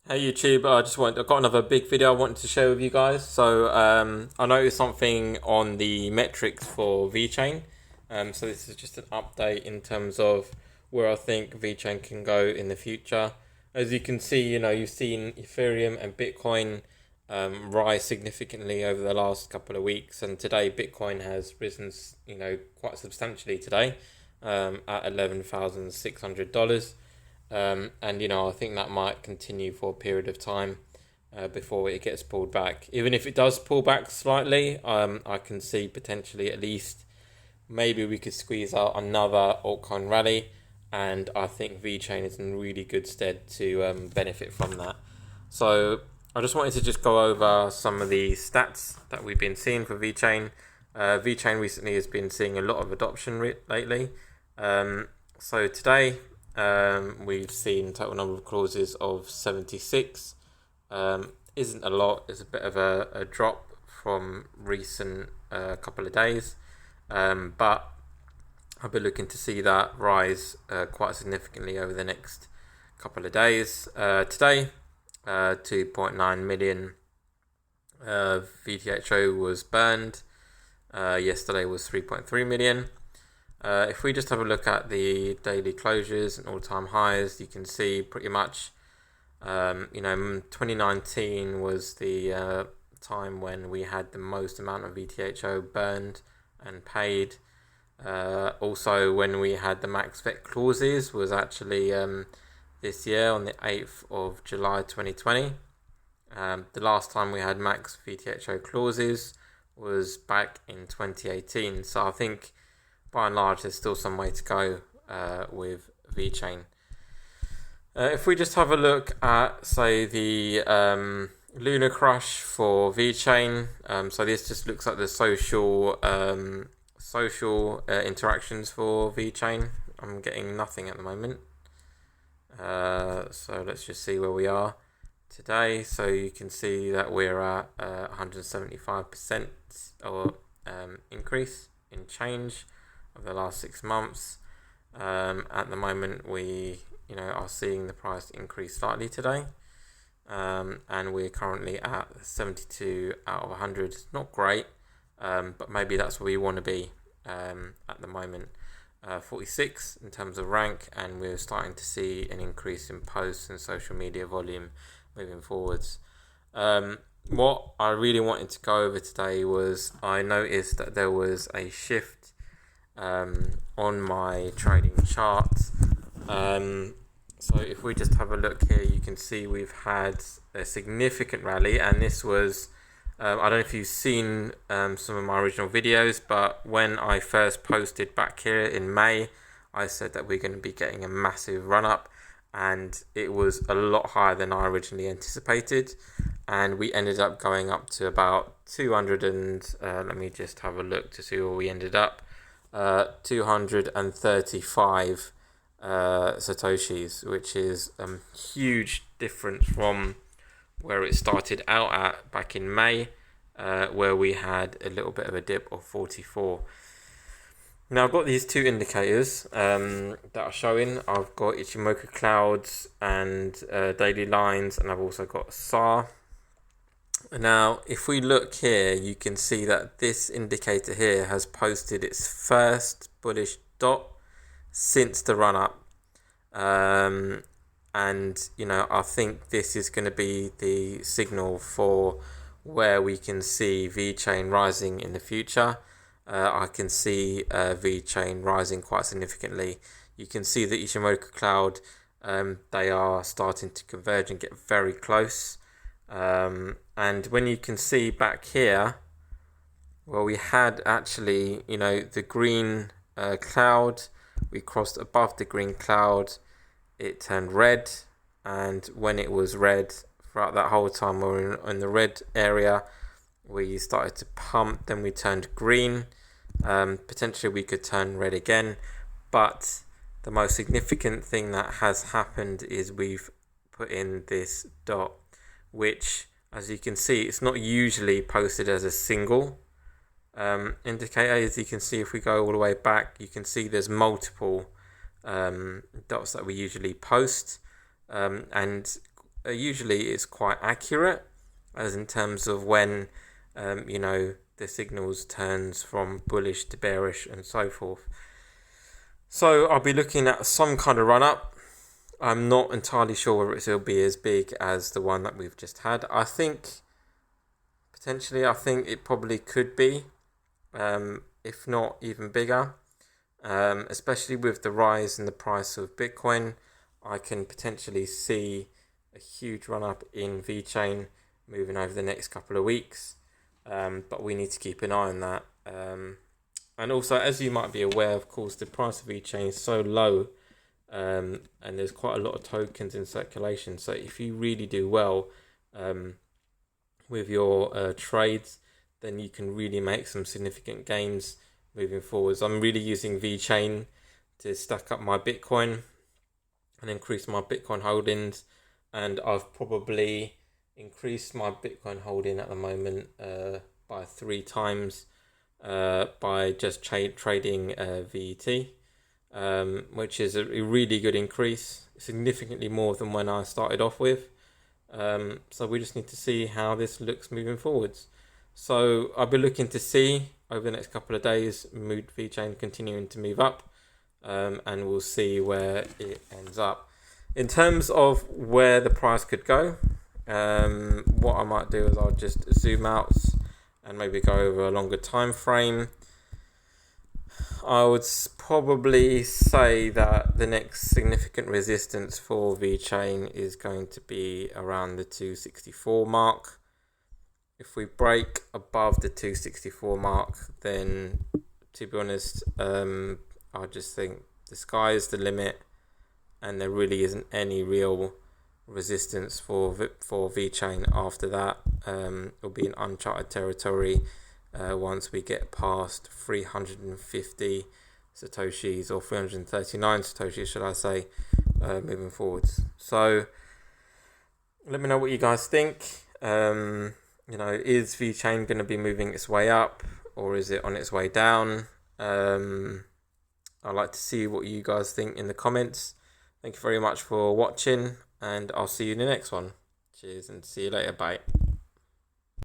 Hey YouTube, I've got another big video I wanted to share with you guys. I noticed something on the metrics for Vechain. So this is just an update in terms of where I think Vechain can go in the future. As you can see, you've seen Ethereum and Bitcoin rise significantly over the last couple of weeks, and today Bitcoin has risen, quite substantially today, at $11,600. I think that might continue for a period of time before it gets pulled back. Even if it does pull back slightly, I can see potentially at least maybe we could squeeze out another altcoin rally, and I think VeChain is in really good stead to benefit from that. So I just wanted to just go over some of the stats that we've been seeing for VeChain. VeChain recently has been seeing a lot of adoption lately. So today we've seen total number of clauses of 76. Isn't a lot. It's a bit of a drop from recent couple of days, but I'll be looking to see that rise quite significantly over the next couple of days. Today, 2.9 million VTHO was burned. Yesterday was 3.3 million. If we just have a look at the daily closures and all-time highs, you can see pretty much, 2019 was the time when we had the most amount of VTHO burned and paid. Also, when we had the max vet clauses was actually this year on the 8th of July 2020. The last time we had max VTHO clauses was back in 2018. So I think by and large, there's still some way to go with VeChain. If we just have a look at, say, the Lunar Crush for VeChain, so this just looks at the social interactions for VeChain. I'm getting nothing at the moment. So let's just see where we are today. So you can see that we're at 175% or increase in change of the last 6 months. At the moment, we are seeing the price increase slightly today, and we're currently at 72 out of 100. Not great, but maybe that's where we want to be at the moment. 46 in terms of rank, and we're starting to see an increase in posts and social media volume moving forwards. What I really wanted to go over today was I noticed that there was a shift on my trading chart. So if we just have a look here, you can see we've had a significant rally, and this was I don't know if you've seen some of my original videos, but when I first posted back here in May, I said that we're going to be getting a massive run up, and it was a lot higher than I originally anticipated, and we ended up going up to about 200 and let me just have a look to see where we ended up. 235 satoshis, which is a huge difference from where it started out at back in May, where we had a little bit of a dip of 44. Now I've got these two indicators that are showing. I've got Ichimoku clouds and daily lines, and I've also got SAR. Now, if we look here, you can see that this indicator here has posted its first bullish dot since the run up. And, I think this is going to be the signal for where we can see VeChain rising in the future. I can see VeChain rising quite significantly. You can see the Ichimoku cloud, they are starting to converge and get very close. And when you can see back here, well, we had actually, the green cloud, we crossed above the green cloud, it turned red, and when it was red, throughout that whole time we were in the red area, we started to pump, then we turned green, potentially we could turn red again, but the most significant thing that has happened is we've put in this dot, which, as you can see, it's not usually posted as a single indicator. As you can see, if we go all the way back, you can see there's multiple dots that we usually post, and usually it's quite accurate, as in terms of when the signals turns from bullish to bearish and so forth. So I'll be looking at some kind of run up. I'm not entirely sure whether it'll be as big as the one that we've just had. I think it probably could be, if not even bigger. Especially with the rise in the price of Bitcoin, I can potentially see a huge run up in Vechain moving over the next couple of weeks. But we need to keep an eye on that. And also, as you might be aware, of course, the price of Vechain is so low, and there's quite a lot of tokens in circulation. So if you really do well with your trades, then you can really make some significant gains moving forwards. I'm really using Vechain to stack up my Bitcoin and increase my Bitcoin holdings, and I've probably increased my Bitcoin holding at the moment by 3 times by just trading VET, which is a really good increase, significantly more than when I started off with. So we just need to see how this looks moving forwards. So I'll be looking to see over the next couple of days Vechain continuing to move up, and we'll see where it ends up. In terms of where the price could go, what I might do is I'll just zoom out and maybe go over a longer time frame. I would probably say that the next significant resistance for Vechain is going to be around the 264 mark. If we break above the 264 mark, then to be honest, I just think the sky is the limit, and there really isn't any real resistance for Vechain after that. It'll be an uncharted territory once we get past 350 Satoshis, or 339 Satoshis, should I say, moving forwards. So let me know what you guys think. Is Vechain going to be moving its way up, or is it on its way down? I'd like to see what you guys think in the comments. Thank you very much for watching, and I'll see you in the next one. Cheers, and see you later. Bye.